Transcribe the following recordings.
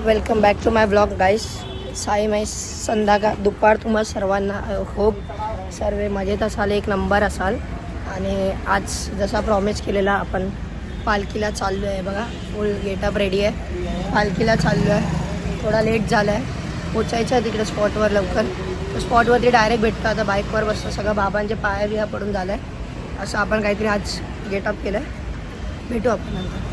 Welcome back to my blog guys. Sai माई संध्याकाळ दुपार तुम्हा सर्वांना होप सर्व मजेत असाल, एक नंबर असाल. आणि आज जसा प्रॉमिस केलेला आपण पालखीला चाललो आहे. बघा फुल गेटअप रेडी आहे. पालखीला चाललो आहे. थोडा लेट झाला आहे, पोचायचं आहे तिकडे स्पॉटवर लवकर. तर स्पॉटवरती डायरेक्ट भेटतो. आता बाईकवर बसतं, सगळं बाबांचे पाया बिया पडून झालं आहे. असं आपण काहीतरी आज गेटअप केलं आहे. भेटू आपण नंतर.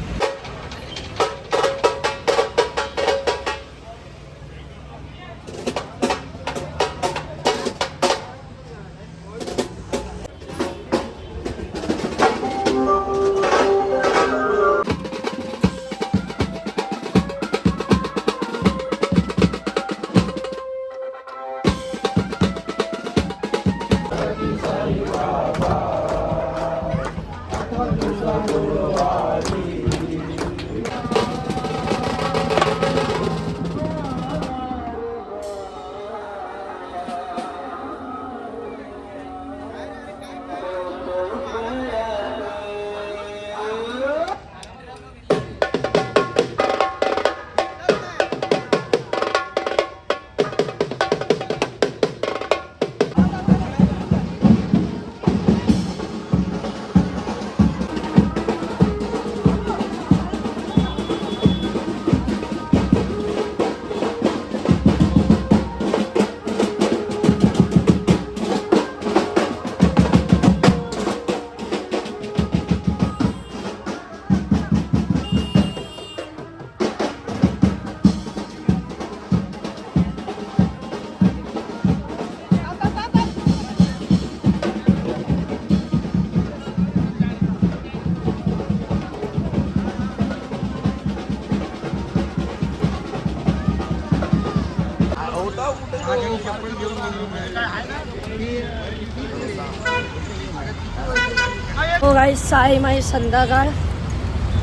हो गाईस, साई माई संध्याकाळ.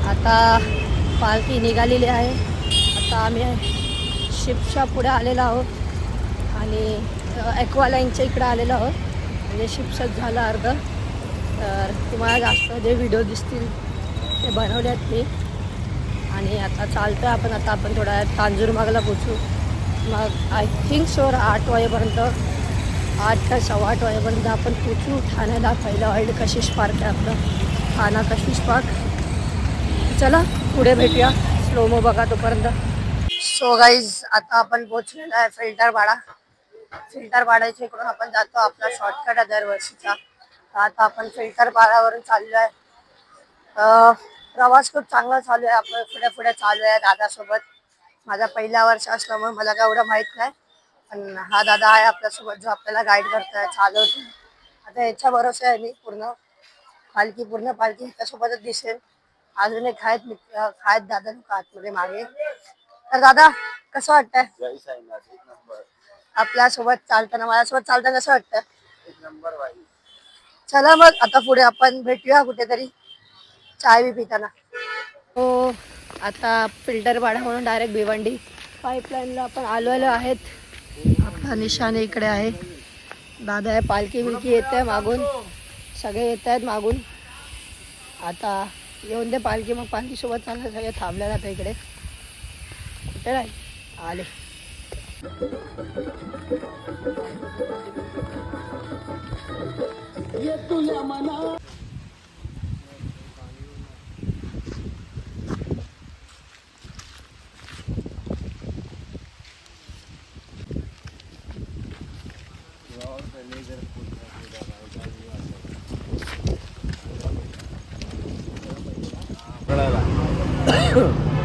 आता पालखी निघालेली आहे. आता आम्ही शिपच्या पुढे आलेलो आहोत आणि ॲक्वालाईनच्या इकडे आलेलो आहोत. म्हणजे शिपसच झालं अर्ध. तर तुम्हाला जास्त जे व्हिडिओ दिसतील ते बनवल्यात मी. आणि आता चालतो आहे आपण. आता आपण थोड्या कांजूरमार्गला पोचू. मग आय थिंक सर 8 वाजेपर्यंत, 8 का 8:15 वाजेपर्यंत आपण पोचू ठाण्याला. पहिलं ऑइल्ड कशिश पार्क आहे आपलं, ठाणा कशिश पार्क. चला पुढे भेटूया. स्लोमो बघा तोपर्यंत. सो गाईज, आता आपण पोचलेलो आहे फिल्टरपाडा. फिल्टरपाड्याच्या इकडून आपण जातो, आपला शॉर्टकट आहे दरवर्षीचा. आता आपण फिल्टरपाड्यावरून चाललो आहे. प्रवास खूप चांगला चालू आहे. आपण पुढे पुढे चालू आहे दादासोबत. माझा पहिला वर्ष असल्यामुळे मला काय एवढं माहीत नाही, पण हा दादा आहे आपल्यासोबत जो आपल्याला गाईड करतोय, चालवतोय. आता याच्या भरोसा आहे मी. पूर्ण पालखी त्यासोबतच दिसेल. अजून एक खायत दादा लोक आतमध्ये मागे. तर दादा कसं वाटतंय आपल्यासोबत चालताना, माझ्यासोबत चालताना कसं वाटतंय? एक नंबर भाई. चला मग आता पुढे आपण भेटूया कुठेतरी चाय बी पिताना. हो, आता फिल्टरपाडा म्हणून डायरेक्ट भिवंडी पाईपलाईनला आपण आलेलो आहेत. आपला निशाणे इकडे आहे. दादा आहे, पालखी बिलकी येत आहे मागून, सगळे येत आहेत मागून. आता येऊन दे पालखी, मग पालखीसोबत चाललं. सगळे थांबले जातं इकडे. कुठे नाही आले.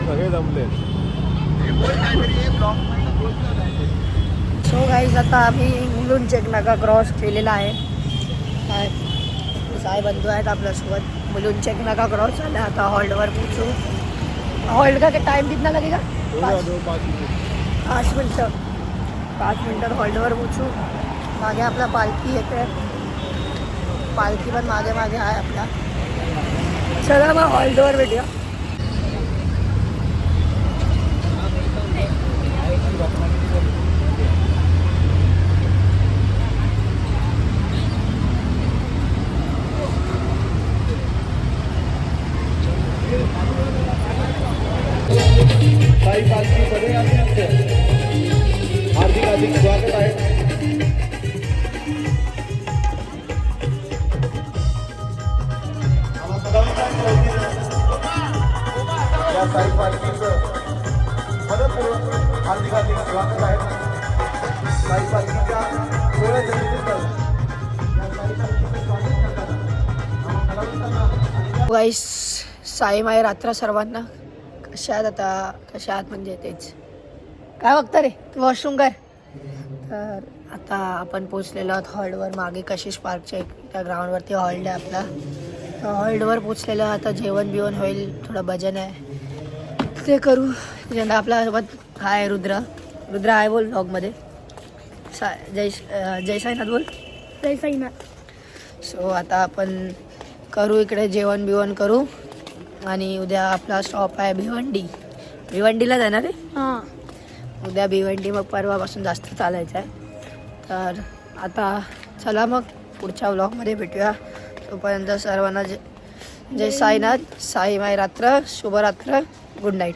सगळे जमले. सो गाईज, आता आम्ही मुलुंड चेक नाका क्रॉस केलेला आहे. काय साई बंधू आहेत आपल्यासोबत. मुलुंड चेक नाका क्रॉस झाला. आता हॉल्टवर पोचू. हॉल्ट का टाइम कितना लगेगा? 5 मिनटं. 5 मिनटात हॉल्टवर पोचू. मागे आपला पालखी येते. पालखी पण मागे मागे आहे आपला. चला मग हॉल्टवर भेटूया. साई पालखी बड़े स्वागत आहे. आम्हा सगळ्यांच्या वतीनं या साई पालखीचं मनपूर्वक हार्दिक हार्दिक स्वागत आहे. साई पालखीच्या सोहळ्याच्या निमित्त या साई पालखीचं स्वागत करताना आम्हा कलावंतांना गाईस साई माय रात्र सर्वांना. कशा आहात आता? कशा आहात म्हणजे तेच काय बघता रे तू वॉशरूम कर. तर आता आपण पोचलेलो आहोत हॉल्डवर. मागे कशिश पार्कच्या त्या ग्राउंडवरती हॉल्ड आहे आपला. तर हॉल्डवर पोचलेलं आहे. आता जेवण बिवण होईल, थोडं भजन आहे ते करू. ज्यांना आपल्यासोबत हाय रुद्र. रुद्र आहे बोल ब्लॉगमध्ये. जय साईनाथ बोल. जय साईनाथ. सो आता आपण करू इकडे जेवण बिवण करू. आणि उद्या आपला स्टॉप आहे भिवंडी. भिवंडीला जाणार आहे हां. उद्या भिवंडी. मग परवापासून जास्त चालायचं आहे. तर आता चला मग पुढच्या व्लॉगमध्ये भेटूया. तोपर्यंत सर्वांना जय साईनाथ. साई माय रात्र. शुभरात्र. Good night.